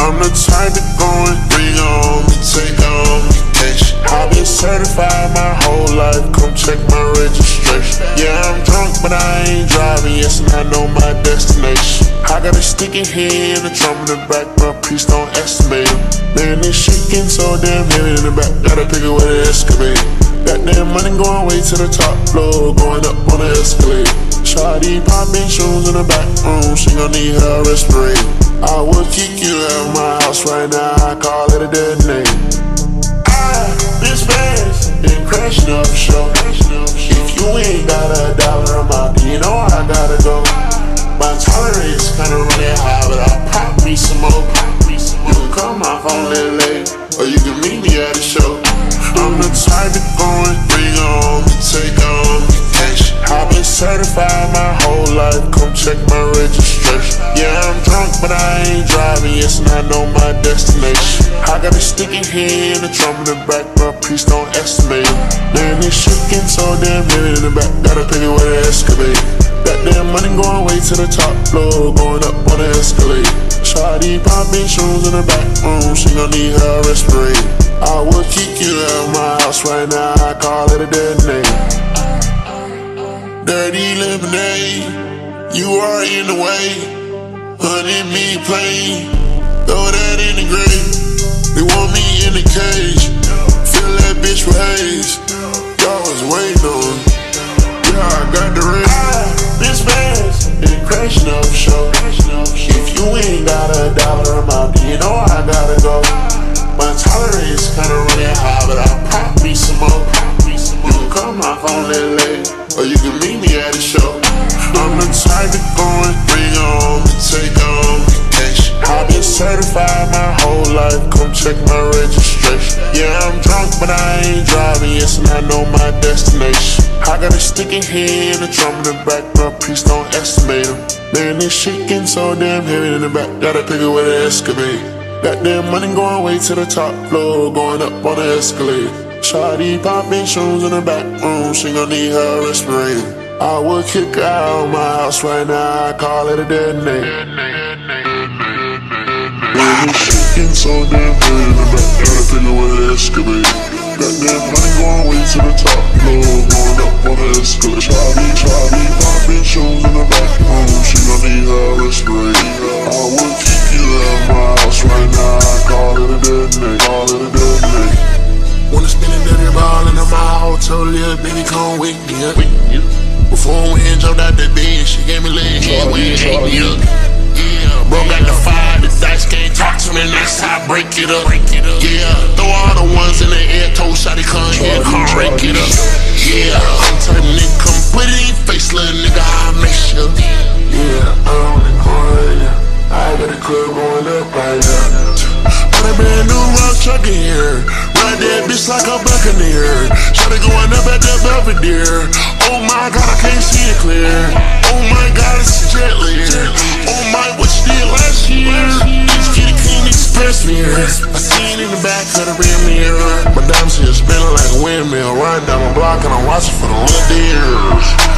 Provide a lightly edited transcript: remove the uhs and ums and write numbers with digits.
I'm the type to go and bring on me, take on vacation. I've been certified my whole life, come check my registration. Yeah, I'm drunk, but I ain't driving, yes, and I know my destination. I got a sticky head, a drum in the back, but please don't estimate it. Man, it's shaking so damn heavy in the back, gotta pick it with an excavator. Got that money going way to the top floor, going up on the escalator. Shawty popping shoes in the back room, she gon' need her respirator. I would kick you out of my house right now, I call it a dead name. This fast, been crashing up show. If you ain't got $1 a month, you know I gotta go. My tolerance kinda running high, but I'll pop me some more. You can call my phone a little late, or you can meet me at the show. I'm the type to go and bring on me, take on vacation. I've been certified my whole life, come check my registration. Yeah, I'm drunk, but I ain't driving, yes, and I know my destination. I got a sticky head, a drum in the back, but please don't estimate it. Man, it's shaking so damn heavy in the back, gotta pick it with an excavator. Got that money going way to the top floor, going up on the escalator. Shawty popping shoes in the back room, she gon' need her respirator. I would kick you out of my house right now, I call it a dead name. Dirty lemonade, you are in the way. Honey me plain, throw that in the grave. They want me in the cage, fill that bitch with haze. Y'all was waiting on me, yeah, I got the ring. This fast, been crashing up show. If you ain't got $1 a month, you know I gotta go. My tolerance kinda running high, but I'll pop me some more. You can call my phone a little late, or you can meet me at the show. I'm the type to go and bring on me, take on vacation. I've been certified my whole life, come check my registration. Yeah, I'm drunk, but I ain't driving, yes, and I know my destination. I got a sticky head, a drum in the back, but please don't estimate them. Man, it's shaking so damn heavy in the back, gotta pick it with an excavator. Got that money going way to the top floor, going up on the escalator. Shawty popping shoes in the back room, she gon' need her respirator. I would kick her out of my house right now, I call it a dead name. Man, it's shaking so damn heavy in the back, gotta pick it with an excavator. Got that money going way to the top floor, going up on the escalator. Shawty popping shoes in the back room, she gon' need her respirator. I would kick you out of my house right now, I call it a dead name, call it a dead name. Wanna spin a dirty ball into my house, told little baby come wake me up. Before we jumped out the bed, she gave me a little head when it ate me up. Yeah, broke out the fire, the dice can't talk to me, that's how I break it up. Yeah, throw all the ones in the air, told Shawty come here, come break it up. Yeah, I'm type nigga, come put it in your face, little nigga, I'll make sure. Yeah, I'm on the corner, I got the club going up right now. Got a brand new rock truck in here, ride that bitch like a buccaneer. Shawty going up at the Belvedere. Oh my God, I can't see it clear. Oh my God, it's a jet lag. Oh my, what you did last year? This kitty clean express mirror. I seen in the back of the rear mirror. My diamonds here spinning like a windmill. Riding down the block and I'm watching for the little deer.